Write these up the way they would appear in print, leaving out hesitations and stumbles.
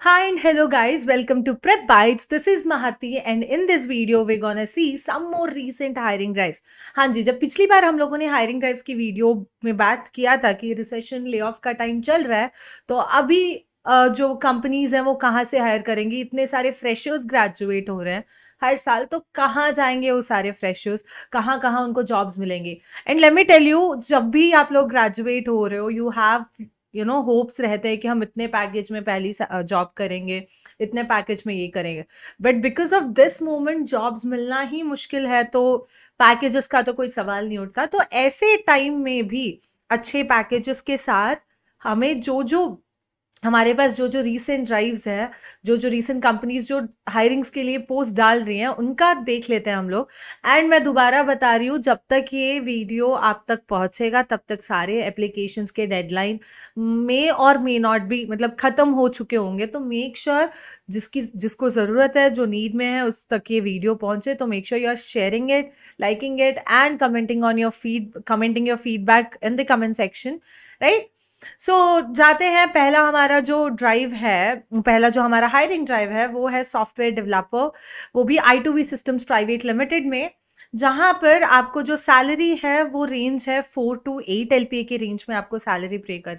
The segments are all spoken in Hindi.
Hi and hello guys, welcome to Prep Bites. This is Mahati and in this video we're gonna see some more recent hiring drives. हाँ जी, जब पिछली बार हम लोगों ने हायरिंग ड्राइव्स की वीडियो में बात किया था कि रिसेशन ले ऑफ का टाइम चल रहा है, तो अभी जो कंपनीज हैं वो कहाँ से हायर करेंगी। इतने सारे फ्रेशर्स ग्रेजुएट हो रहे हैं हर साल, तो कहाँ जाएंगे वो सारे फ्रेशर्स, कहाँ कहाँ उनको जॉब्स मिलेंगे। And let me tell you, जब भी आप लोग ग्रेजुएट हो रहे हो यू हैव होप्स रहते हैं कि हम इतने पैकेज में पहली जॉब करेंगे, इतने पैकेज में ये करेंगे, but because of this moment jobs मिलना ही मुश्किल है, तो पैकेजेस का तो कोई सवाल नहीं उठता। तो ऐसे टाइम में भी अच्छे पैकेजेस के साथ हमें जो हमारे पास जो रीसेंट ड्राइव्स हैं, जो रीसेंट कंपनीज जो हायरिंग्स के लिए पोस्ट डाल रही हैं, उनका देख लेते हैं हम लोग। एंड मैं दोबारा बता रही हूँ, जब तक ये वीडियो आप तक पहुंचेगा तब तक सारे एप्लीकेशंस के डेडलाइन मे और मे नॉट बी, मतलब खत्म हो चुके होंगे। तो मेक श्योर जिसको ज़रूरत है, जो नीड में है, उस तक ये वीडियो पहुंचे। तो make sure you are sharing it, liking it and commenting your feedback in the comment section, right. So जाते हैं, पहला हमारा जो ड्राइव है, पहला जो हमारा हायरिंग ड्राइव है वो है सॉफ्टवेयर डेवलपर, वो भी I2V सिस्टम्स प्राइवेट लिमिटेड में, जहां पर आपको जो सैलरी है वो रेंज है 4 to 8 LPA के रेंज में आपको सैलरी पे कर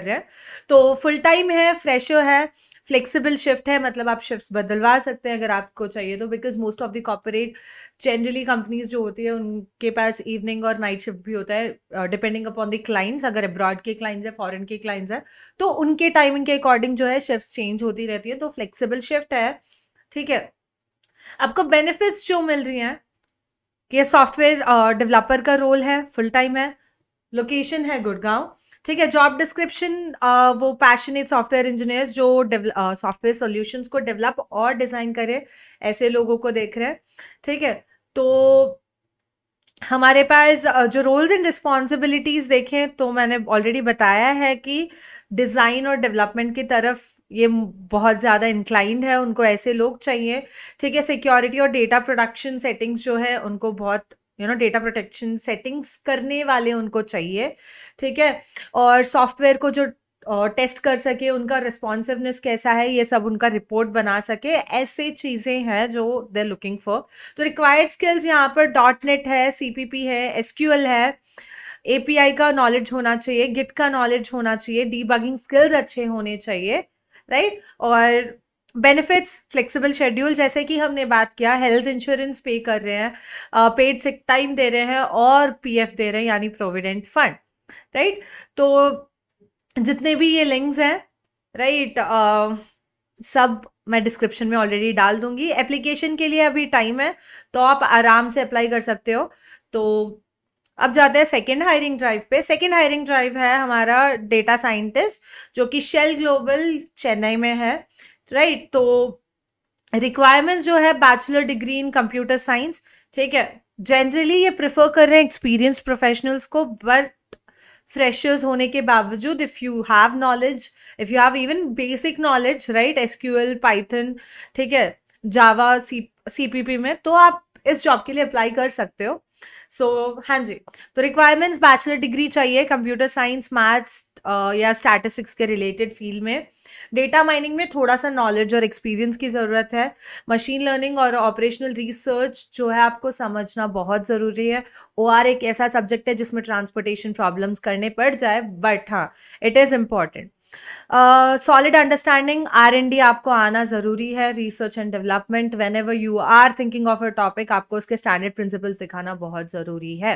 रहे हैं। तो फुल टाइम है, फ्रेशर है, फ्लेक्सिबल शिफ्ट है, मतलब आप शिफ्ट बदलवा सकते हैं अगर आपको चाहिए तो, because most of the corporate generally companies जो होती है उनके पास इवनिंग और नाइट शिफ्ट भी होता है, डिपेंडिंग अपॉन द क्लाइंट्स। अगर अब्रॉड के क्लाइंट्स है, फॉरेन के क्लाइंट्स है, तो उनके टाइमिंग के अकॉर्डिंग जो है शिफ्ट चेंज होती रहती है। तो फ्लेक्सिबल शिफ्ट है, ठीक है। आपको बेनिफिट्स जो मिल रही हैं, ये सॉफ्टवेयर डेवलपर का रोल है, फुल टाइम है, लोकेशन है गुड़गांव, ठीक है। जॉब डिस्क्रिप्शन, वो पैशनेट सॉफ्टवेयर इंजीनियर्स जो सॉफ्टवेयर सॉल्यूशंस को डेवलप और डिजाइन करे, ऐसे लोगों को देख रहे हैं, ठीक है। तो हमारे पास जो रोल्स एंड रिस्पॉन्सिबिलिटीज देखें तो मैंने ऑलरेडी बताया है कि डिज़ाइन और डेवलपमेंट की तरफ ये बहुत ज़्यादा इंक्लाइंड है, उनको ऐसे लोग चाहिए, ठीक है। सिक्योरिटी और डेटा प्रोटेक्शन सेटिंग्स जो है उनको बहुत डेटा प्रोटेक्शन सेटिंग्स करने वाले उनको चाहिए, ठीक है। और सॉफ्टवेयर को जो टेस्ट कर सके, उनका रिस्पॉन्सिवनेस कैसा है, ये सब उनका रिपोर्ट बना सके, ऐसे चीज़ें हैं जो दे लुकिंग फॉर। तो रिक्वायर्ड स्किल्स यहाँ पर .NET है, CPP है, SQL है, API का नॉलेज होना चाहिए, गिट का नॉलेज होना चाहिए, डीबगिंग स्किल्स अच्छे होने चाहिए, राइट। और बेनिफिट्स, फ्लेक्सिबल शेड्यूल, जैसे कि हमने बात किया, हेल्थ इंश्योरेंस पे कर रहे हैं, पेड सिक टाइम दे रहे हैं और PF दे रहे हैं, यानी प्रोविडेंट फंड, राइट। तो जितने भी ये लिंक्स हैं, राइट, सब मैं डिस्क्रिप्शन में ऑलरेडी डाल दूंगी। एप्लीकेशन के लिए अभी टाइम है, तो आप आराम से अप्लाई कर सकते हो। तो अब जाते हैं सेकेंड हायरिंग ड्राइव पे। सेकेंड हायरिंग ड्राइव है हमारा डेटा साइंटिस्ट, जो कि शेल ग्लोबल चेन्नई में है, राइट। तो रिक्वायरमेंट्स जो है bachelor degree in computer science, ठीक है। जनरली ये प्रेफर कर रहे हैं एक्सपीरियंस्ड प्रोफेशनल्स को, बट फ्रेशर्स होने के बावजूद if you have knowledge, if you have even basic knowledge, right, SQL, Python, ठीक है, जावा, CPP में, तो आप इस जॉब के लिए अप्लाई कर सकते हो। हाँ जी। तो रिक्वायरमेंट्स, बैचलर डिग्री चाहिए कंप्यूटर साइंस, मैथ्स या स्टैटिस्टिक्स के रिलेटेड फील्ड में। डेटा माइनिंग में थोड़ा सा नॉलेज और एक्सपीरियंस की ज़रूरत है। मशीन लर्निंग और ऑपरेशनल रिसर्च जो है आपको समझना बहुत ज़रूरी है। OR एक ऐसा सब्जेक्ट है जिसमें ट्रांसपोर्टेशन प्रॉब्लम्स करने पड़ जाए, बट हाँ, it is important. Solid understanding R&D आपको आना ज़रूरी है। Research and development, whenever you are thinking of a topic, आपको उसके स्टैंडर्ड प्रिंसिपल्स दिखाना बहुत ज़रूरी है,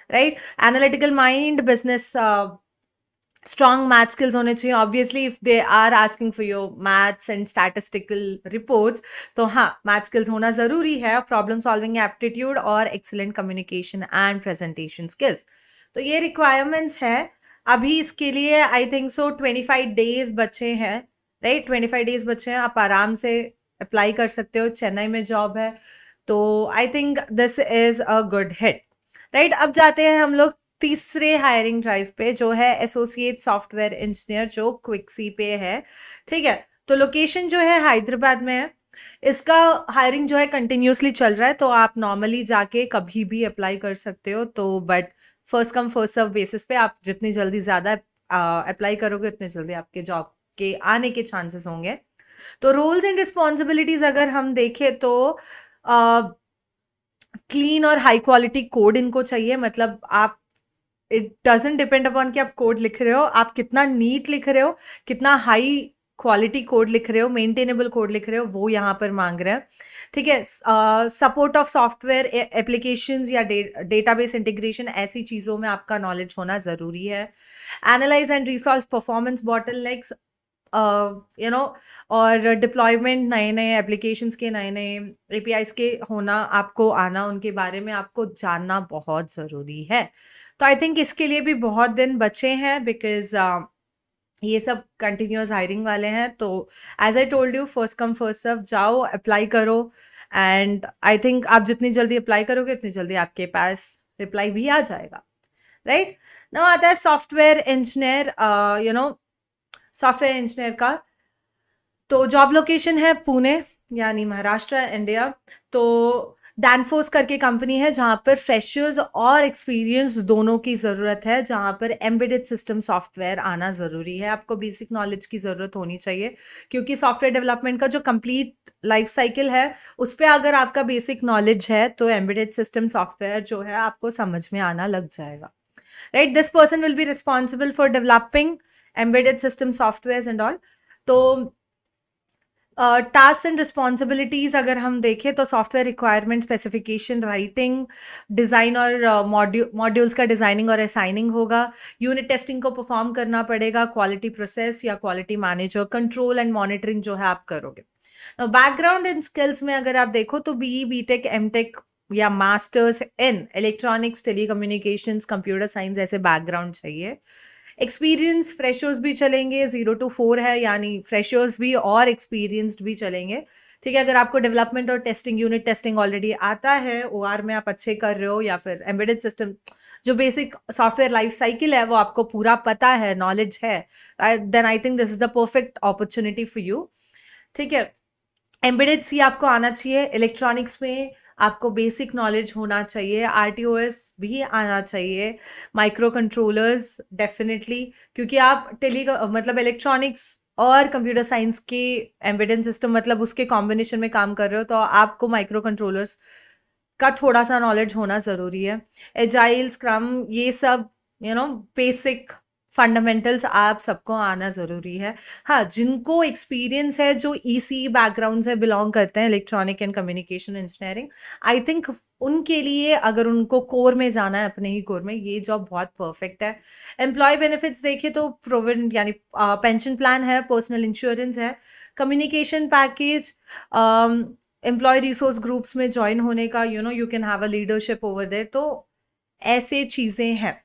right. Analytical mind, business, strong math skills होने चाहिए। Obviously if they are asking for your maths and statistical reports, तो हाँ, मैथ स्किल्स होना ज़रूरी है। प्रॉब्लम सॉल्विंग एप्टीट्यूड और excellent communication and presentation skills, तो ये रिक्वायरमेंट्स है। अभी इसके लिए आई थिंक सो 25 डेज बचे हैं, राइट, 25 डेज बचे हैं, आप आराम से अप्लाई कर सकते हो। चेन्नई में जॉब है, तो आई think this is a good hit, right. अब जाते हैं हम लोग तीसरे हायरिंग ड्राइव पे, जो है एसोसिएट सॉफ्टवेयर इंजीनियर, जो क्विक्सी पे है, ठीक है। तो लोकेशन जो है हैदराबाद में है। इसका हायरिंग जो है कंटिन्यूसली चल रहा है, तो आप नॉर्मली जाके कभी भी अप्लाई कर सकते हो। तो but first come first serve basis पे आप जितनी जल्दी ज़्यादा अप्लाई करोगे, उतनी जल्दी आपके जॉब के आने के चांसेस होंगे, तो रोल्स एंड रिस्पॉन्सिबिलिटीज अगर हम देखें तो क्लीन और हाई क्वालिटी कोड इनको चाहिए, मतलब आप इट डजेंट डिपेंड अपॉन कि आप कोड लिख रहे हो, आप कितना नीट लिख रहे हो, कितना हाई क्वालिटी कोड लिख रहे हो, मेंटेनेबल कोड लिख रहे हो, वो यहाँ पर मांग रहे हैं। ठीक है, सपोर्ट ऑफ सॉफ्टवेयर एप्लीकेशंस या डेटाबेस इंटीग्रेशन, ऐसी चीज़ों में आपका नॉलेज होना ज़रूरी है। Analyse and resolve performance bottlenecks, you know, और डिप्लॉयमेंट, नए नए एप्लीकेशंस के नए नए एपीआईज के होना, आपको आना, उनके बारे में आपको जानना बहुत ज़रूरी है। तो आई थिंक इसके लिए भी बहुत दिन बचे हैं, बिकॉज ये सब कंटिन्यूअस हायरिंग वाले हैं। तो as I told you, first come first serve, जाओ अप्लाई करो, एंड आई थिंक आप जितनी जल्दी अप्लाई करोगे उतनी जल्दी आपके पास रिप्लाई भी आ जाएगा, राइट। नाउ आता है software engineer, you know, software engineer का तो जॉब लोकेशन है पुणे, यानी महाराष्ट्र, इंडिया। तो डैनफोर्स करके कंपनी है जहाँ पर फ्रेशर्स और एक्सपीरियंस दोनों की ज़रूरत है, जहाँ पर एम्बेडेड सिस्टम सॉफ्टवेयर आना ज़रूरी है। आपको बेसिक नॉलेज की ज़रूरत होनी चाहिए, क्योंकि सॉफ्टवेयर डेवलपमेंट का जो कंप्लीट लाइफ साइकिल है उस पर अगर आपका बेसिक नॉलेज है तो एम्बेडेड सिस्टम सॉफ्टवेयर जो है आपको समझ में आना लग जाएगा, right. This person will be responsible for developing embedded system software and all. तो टास्क एंड रिस्पॉन्सिबिलिटीज अगर हम देखें तो software requirement specification writing, design और मॉड्यूल्स का डिज़ाइनिंग और असाइनिंग होगा, यूनिट टेस्टिंग को परफॉर्म करना पड़ेगा, क्वालिटी प्रोसेस या quality manager, control and monitoring जो है आप करोगे। बैकग्राउंड एंड स्किल्स में अगर आप देखो तो बीई, बीटेक, एमटेक या masters in electronics, telecommunications, computer science ऐसे बैकग्राउंड चाहिए। एक्सपीरियंस फ्रेशर्स भी चलेंगे, 0 to 4 है, यानी फ्रेशर्स भी और एक्सपीरियंस्ड भी चलेंगे। ठीक है, अगर आपको डेवलपमेंट और टेस्टिंग, यूनिट टेस्टिंग ऑलरेडी आता है, ओआर में आप अच्छे कर रहे हो, या फिर एम्बेडेड सिस्टम जो बेसिक सॉफ्टवेयर लाइफ साइकिल है वो आपको पूरा पता है, नॉलेज है, then I think this is the perfect opportunity for you. ठीक है, एम्बेडेड सी आपको आना चाहिए, इलेक्ट्रॉनिक्स में आपको बेसिक नॉलेज होना चाहिए, आरटीओएस भी आना चाहिए, माइक्रो कंट्रोलर्स डेफिनेटली, क्योंकि आप मतलब इलेक्ट्रॉनिक्स और कंप्यूटर साइंस के एम्बेडेड सिस्टम मतलब उसके कॉम्बिनेशन में काम कर रहे हो, तो आपको माइक्रो कंट्रोलर्स का थोड़ा सा नॉलेज होना ज़रूरी है। एजाइल, स्क्रम, ये सब बेसिक फंडामेंटल्स आप सबको आना ज़रूरी है। हाँ, जिनको एक्सपीरियंस है, जो ईसी बैकग्राउंड से बिलोंग करते हैं, electronic and communication engineering, I think उनके लिए, अगर उनको कोर में जाना है, अपने ही कोर में, ये जॉब बहुत परफेक्ट है। एम्प्लॉय बेनिफिट्स देखें तो प्रोविडेंट यानी पेंशन प्लान है, पर्सनल इंश्योरेंस है, communication package, employ resource groups में ज्वाइन होने का, you can have a leadership over there. तो ऐसे चीज़ें हैं।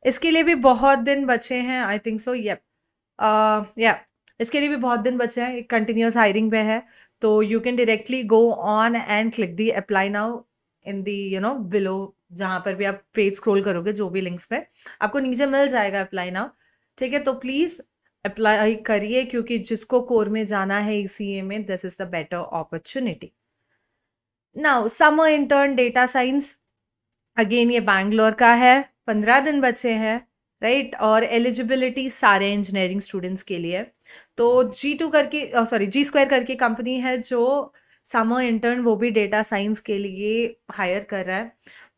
इसके लिए भी बहुत दिन बचे हैं, आई थिंक सो, या इसके लिए भी बहुत दिन बचे हैं, एक कंटिन्यूअस हायरिंग पे है। तो you can directly go on and click the apply now in the below, जहाँ पर भी आप पेज स्क्रॉल करोगे, जो भी लिंक्स पे आपको नीचे मिल जाएगा अप्लाई नाउ। ठीक है, तो प्लीज़ अप्लाई करिए, क्योंकि जिसको कोर में जाना है ईसीए में, this is the better opportunity. Now summer intern data science, again ये बैंगलोर का है, 15 दिन बचे हैं, राइट। और एलिजिबिलिटी सारे इंजीनियरिंग स्टूडेंट्स के लिए। तो G2 करके, सॉरी, G2 करके कंपनी है जो समर इंटर्न वो भी डेटा साइंस के लिए हायर कर रहा है।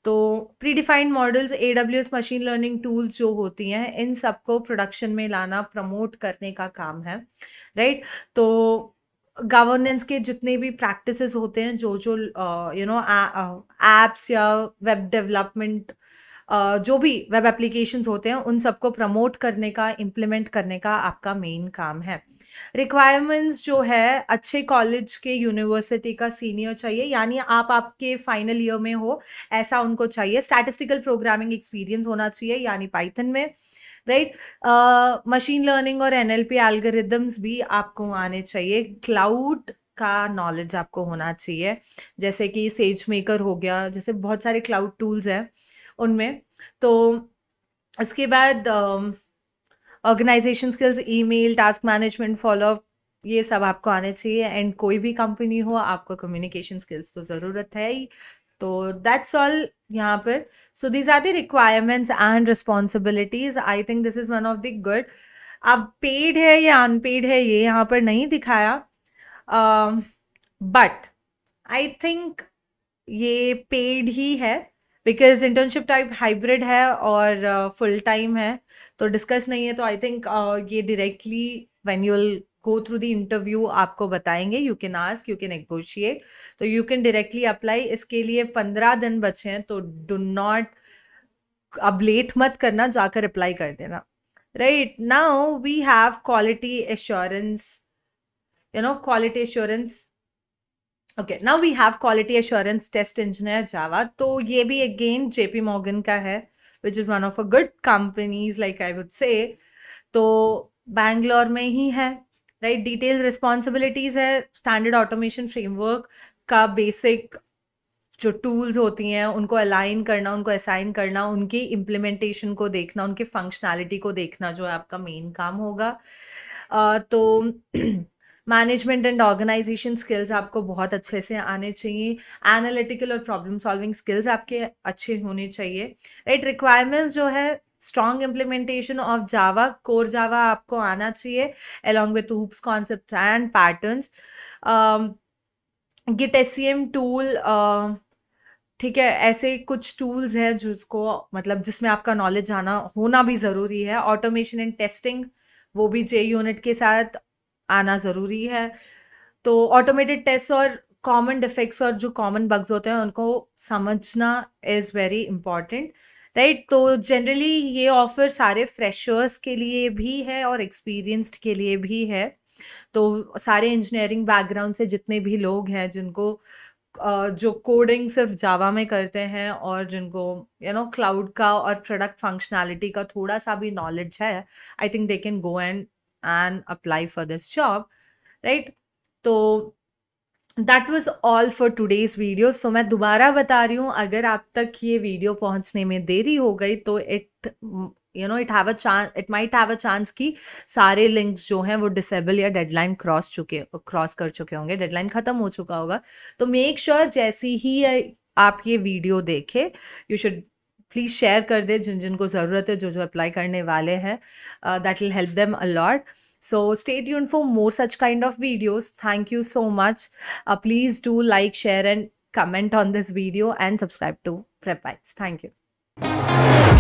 तो pre defined models, AWS machine learning tools जो होती हैं, इन सबको प्रोडक्शन में लाना, प्रमोट करने का काम है, राइट। तो गवर्नेंस के जितने भी प्रैक्टिसेस होते हैं, जो जो एप्स या वेब डेवलपमेंट, जो भी वेब एप्लीकेशंस होते हैं, उन सबको प्रमोट करने का, इम्प्लीमेंट करने का आपका मेन काम है। रिक्वायरमेंट्स जो है, अच्छे कॉलेज के, यूनिवर्सिटी का सीनियर चाहिए, यानी आप आपके फाइनल ईयर में हो, ऐसा उनको चाहिए। स्टैटिस्टिकल प्रोग्रामिंग एक्सपीरियंस होना चाहिए, यानी पाइथन में, राइट। मशीन लर्निंग और NLP एल्गोरिदम्स भी आपको आने चाहिए। क्लाउड का नॉलेज आपको होना चाहिए, जैसे कि सेज मेकर हो गया, जैसे बहुत सारे क्लाउड टूल्स हैं उनमें। तो उसके बाद organisation skills, email, task management, follow up, ये सब आपको आने चाहिए। एंड कोई भी कंपनी हो, आपको कम्युनिकेशन स्किल्स तो ज़रूरत है ही। तो दैट्स ऑल यहाँ पर। So these are the requirements and responsibilities. I think this is one of the good. अब पेड है या अनपेड है ये यहाँ पर नहीं दिखाया, बट आई थिंक ये पेड ही है, बिकॉज इंटर्नशिप टाइप हाइब्रिड है और फुल टाइम है, तो डिस्कस नहीं है। तो आई थिंक ये directly when you will go through the interview आपको बताएंगे। You can ask, you can negotiate, तो यू कैन डायरेक्टली अप्लाई। इसके लिए 15 दिन बचे हैं, तो डू नॉट, अब लेट मत करना, जाकर अप्लाई कर देना। Right now we have quality assurance, quality assurance. Okay, now we have quality assurance test engineer Java. तो ये भी अगेन जेपी मॉर्गन का है, which is one of a good companies, like I would say. तो बैंगलोर में ही है, राइट। डिटेल्स रिस्पॉन्सिबिलिटीज है, स्टैंडर्ड ऑटोमेशन फ्रेमवर्क का बेसिक जो टूल्स होती हैं उनको अलाइन करना, उनको असाइन करना, उनकी इम्प्लीमेंटेशन को देखना, उनकी फंक्शनैलिटी को देखना, जो है आपका मेन काम होगा। तो मैनेजमेंट एंड ऑर्गेनाइजेशन स्किल्स आपको बहुत अच्छे से आने चाहिए। एनालिटिकल और प्रॉब्लम सॉल्विंग स्किल्स आपके अच्छे होने चाहिए, राइट। रिक्वायरमेंट्स जो है, strong implementation of Java, core Java आपको आना चाहिए, along with OOPs, concepts and patterns. Git SCM tool, ठीक है, ऐसे कुछ टूल्स हैं जिसको, मतलब जिसमें आपका नॉलेज आना होना भी ज़रूरी है। ऑटोमेशन एंड टेस्टिंग, वो भी जे यूनिट के साथ आना ज़रूरी है। तो ऑटोमेटेड टेस्ट और कॉमन डिफेक्ट्स और जो कॉमन बग्स होते हैं उनको समझना इज़ वेरी इंपॉर्टेंट, राइट। तो जनरली ये ऑफर सारे फ्रेशर्स के लिए भी है और एक्सपीरियंस्ड के लिए भी है। तो सारे इंजीनियरिंग बैकग्राउंड से जितने भी लोग हैं जिनको जो कोडिंग सिर्फ जावा में करते हैं और जिनको क्लाउड का और प्रोडक्ट फंक्शनैलिटी का थोड़ा सा भी नॉलेज है, I think they can go and apply for this job, right. तो that was all for today's video. So मैं दोबारा बता रही हूँ, अगर आप तक ये वीडियो पहुंचने में देरी हो गई तो it might have a chance कि सारे लिंक्स जो हैं वो डिसेबल या डेडलाइन क्रॉस कर चुके होंगे, डेडलाइन खत्म हो चुका होगा। तो मेक श्योर जैसी ही आप ये वीडियो देखे, यू शुड प्लीज शेयर कर दे जिन जिनको ज़रूरत है, जो अप्लाई करने वाले हैं, that will help them a lot. So stay tuned for more such kind of videos. Thank you so much. Please do like, share and comment on this video and subscribe to Prep Bites. Thank you.